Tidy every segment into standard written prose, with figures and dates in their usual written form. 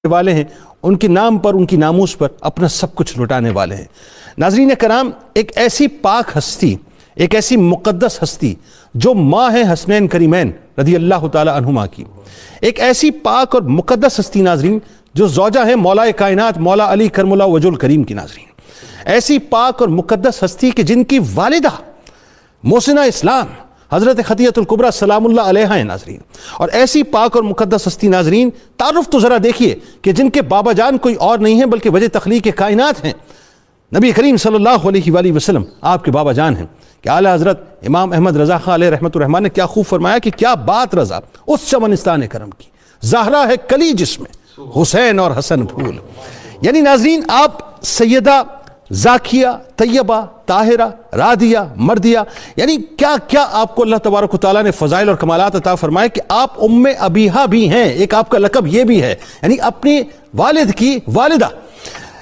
والے ہیں، ان کے نام پر، ان کی ناموس پر اپنا سب کچھ لٹانے والے ہیں۔ ناظرین کرام، ایک ایسی پاک ہستی، ایک ایسی مقدس ہستی جو ماں ہے حسنین کریمین رضی اللہ تعالی عنہما کی، ایک ایسی پاک اور مقدس ہستی ناظرین جو زوجہ ہے مولا کائنات مولا علی کرم اللہ وجہ الکریم کی ناظرین، ایسی پاک اور مقدس ہستی کہ جن کی والدہ محسنہ اسلام حضرت خدیجہ الکبریٰ سلام اللہ علیہا ہیں ناظرین، اور ایسی پاک اور مقدس ہستی ناظرین، تعارف تو ذرا دیکھیے کہ جن کے بابا جان کوئی اور نہیں ہیں بلکہ وجہ تخلیق کائنات ہیں، نبی کریم صلی اللہ علیہ وآلہ وسلم آپ کے بابا جان ہیں، کہ اعلیٰ حضرت امام احمد رضا خان علیہ رحمۃ الرحمن نے کیا خوب فرمایا کہ کیا بات رضا اس چمنستان کرم کی، زہرا ہے کلی جس میں حسین اور حسن پھول۔ یعنی ناظرین آپ سیدہ زاکیہ طیبہ طاہرہ رادیہ مردیہ، یعنی کیا کیا آپ کو اللہ تبارک و تعالیٰ نے فضائل اور کمالات عطا فرمائے کہ آپ ام ابیہا بھی ہیں، ایک آپ کا لقب یہ بھی ہے، یعنی اپنی والد کی والدہ۔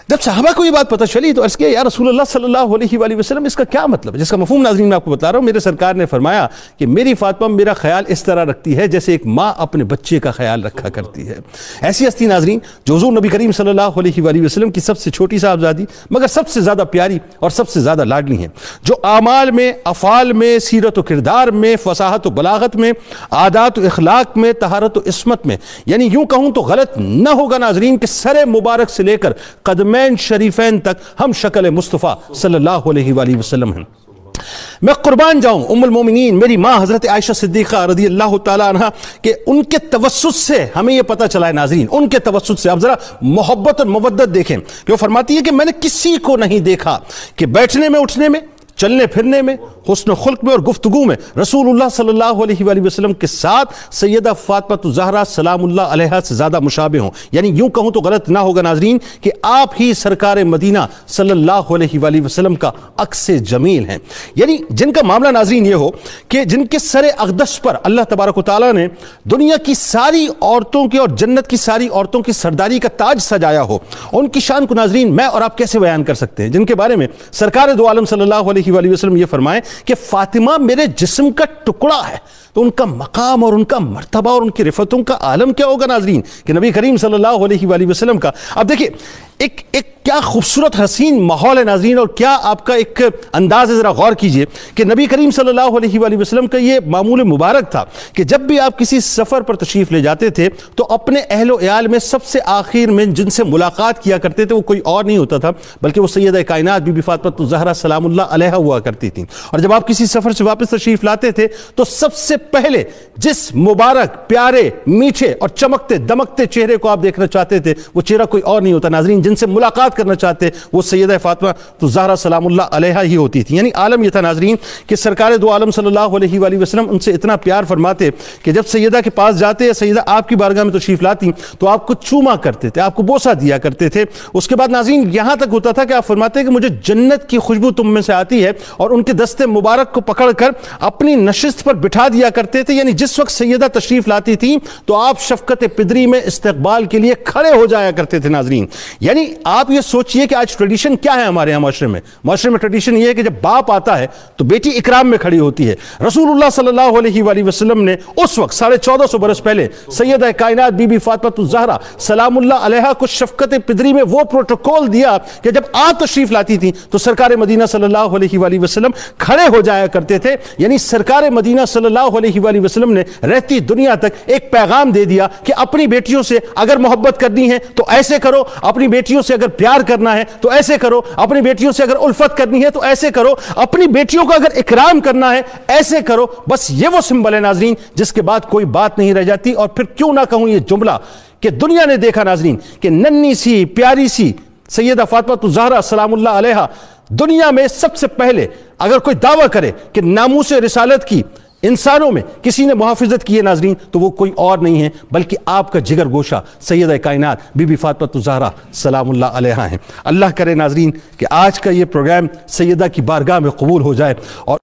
جب صحابہ کو یہ بات پتہ چلی تو عرض کیا یا رسول اللہ صلی اللہ علیہ وآلہ وسلم اس کا کیا مطلب ہے؟ جس کا مفہوم ناظرین میں آپ کو بتا رہا ہوں، میرے سرکار نے فرمایا کہ میری فاطمہ میرا خیال اس طرح رکھتی ہے جیسے ایک ماں اپنے بچے کا خیال رکھا کرتی ہے۔ ایسی ہستی ناظرین جو حضور نبی کریم صلی اللہ علیہ وآلہ وسلم کی سب سے چھوٹی صاحبزادی مگر سب سے زیادہ پیاری اور سب سے زیادہ لاڈلی ہیں، جو اعمال میں، افعال میں، سیرت و کردار میں، فصاحت و بلاغت میں، عادات و اخلاق میں، طہارت و عصمت میں، یعنی یوں کہوں تو غلط نہ ہوگا ناظرین کہ سر مبارک سے لے کر قدمین شریفین تک ہم شکل مصطفیٰ صلی اللہ علیہ وآلہ وسلم ہیں۔ میں قربان جاؤں ام المومنین میری ماں حضرت عائشہ صدیقہ رضی اللہ تعالیٰ عنہ کہ ان کے توسط سے ہمیں یہ پتہ چلا ہے ناظرین، ان کے توسط سے آپ ذرا محبت اور مودت دیکھیں کہ وہ فرماتی ہے کہ میں نے کسی کو نہیں دیکھا کہ بیٹھنے میں، اٹھنے میں، چلنے پھرنے میں، حسن و خلق میں اور گفتگو میں رسول اللہ صلی اللہ علیہ وآلہ وسلم کے ساتھ سیدہ فاطمہ الزہرا سلام اللہ علیہا سے زیادہ مشابہ ہوں، یعنی یوں کہوں تو غلط نہ ہوگا ناظرین کہ آپ ہی سرکار مدینہ صلی اللہ علیہ وآلہ وسلم کا عکس جمیل ہیں، یعنی جن کا معاملہ ناظرین یہ ہو کہ جن کے سر اقدس پر اللہ تبارک و تعالیٰ نے دنیا کی ساری عورتوں کے اور جنت کی ساری عورتوں کی سرداری کا تاج سجایا ہو، ان کی شان کو ناظرین میں اور آپ کیسے بیان کر سکتے ہیں، جن کے بارے میں سرکار دو عالم صلی اللہ علیہ وآلہ وسلم یہ فرمائیں کہ فاطمہ میرے جسم کا ٹکڑا ہے، تو ان کا مقام اور ان کا مرتبہ اور ان کی رفتوں کا عالم کیا ہوگا ناظرین کہ نبی کریم صلی اللہ علیہ وآلہ وسلم کا۔ اب دیکھیں ایک کیا خوبصورت حسین ماحول ہے ناظرین، اور کیا آپ کا ایک انداز ہے، ذرا غور کیجئے کہ نبی کریم صلی اللہ علیہ وآلہ وسلم کا یہ معمول مبارک تھا کہ جب بھی آپ کسی سفر پر تشریف لے جاتے تھے تو اپنے اہل و عیال میں سب سے آخر میں جن سے ملاقات کیا کرتے تھے وہ کوئی اور نہیں ہوتا تھا بلکہ وہ سیدہ کائنات بی بی فاطمہ الزہرا سلام اللہ علیہا ہوا کرتی تھیں، اور جب آپ کسی سفر سے واپس تشریف لاتے تھے تو سب سے پہلے جس مبارک پیارے میٹھے اور چمکتے دمکتے چہرے کو آپ دیکھنا چاہتے تھے وہ چہرہ کوئی اور نہیں ہوتا ناظرین، جن سے ملاقات کرنا چاہتے وہ سیدہ فاطمہ الزہرا سلام اللہ علیہا ہی ہوتی تھی۔ یعنی عالم یہ تھا ناظرین کہ سرکار دو عالم صلی اللہ علیہ وآلہ وسلم ان سے اتنا پیار فرماتے کہ جب سیدہ کے پاس جاتے یا سیدہ آپ کی بارگاہ میں تشریف لاتی تو آپ کو چوما کرتے تھے، آپ کو بوسہ دیا کرتے تھے۔ اس کے بعد ناظرین یہاں تک ہوتا تھا کہ آپ فرماتے کہ مجھے جنت کی خوشبو تم میں سے آتی ہے، اور ان کے دست مبارک کو پکڑ کر اپنی نشست پر بٹھا دیا کرتے تھے، یعنی جس وقت سیدہ تشریف لاتی تھی تو آپ شفقت پدری میں استقبال کے لیے کھڑے ہو جایا کرتے تھے ناظرین۔ یعنی آپ یہ سوچئے کہ آج ٹریڈیشن کیا ہے ہمارے یہاں معاشرے میں ٹریڈیشن یہ ہے کہ جب باپ آتا ہے تو بیٹی اکرام میں کھڑی ہوتی ہے۔ رسول اللہ صلی اللہ علیہ وآلہ وسلم نے اس وقت 1450 برس پہلے سیدہ کائنات بی بی فاطمہ الزہرا سلام اللہ علیہا کو شفقت پدری میں وہ پروٹوکول دیا کہ جب آپ تشریف لاتی تھی تو سرکار مدینہ صلی اللہ علیہ وآلہ وسلم کھڑے ہو جایا کرتے تھے، یعنی سرکار مدینہ صلی اللہ علیہ وآلہ وسلم نے رہتی دنیا تک ایک پیغام دے دیا کہ اپنی بیٹیوں سے اگر محبت کرنی ہے تو ایسے کرو، اپنی بیٹیوں سے اگر پیار کرنا ہے تو ایسے کرو، اپنی بیٹیوں سے اگر الفت کرنی ہے تو ایسے کرو، اپنی بیٹیوں کو اگر اکرام کرنا ہے ایسے کرو۔ بس یہ وہ سمبل ہے ناظرین جس کے بعد کوئی بات نہیں رہ جاتی۔ اور پھر کیوں نہ کہوں یہ جملہ کہ دنیا نے دیکھا ناظرین کہ ننھی سی پیاری سی سیدہ فاطمہ الزہرا سلام اللہ علیہا دنیا میں سب سے پہلے اگر کوئی دعویٰ کرے کہ ناموس رسالت کی انسانوں میں کسی نے محافظت کی ہے ناظرین تو وہ کوئی اور نہیں ہے بلکہ آپ کا جگر گوشہ سیدہ کائنات بی بی فاطمہ الزہرا سلام اللہ علیہا ہیں۔ اللہ کرے ناظرین کہ آج کا یہ پروگرام سیدہ کی بارگاہ میں قبول ہو جائے اور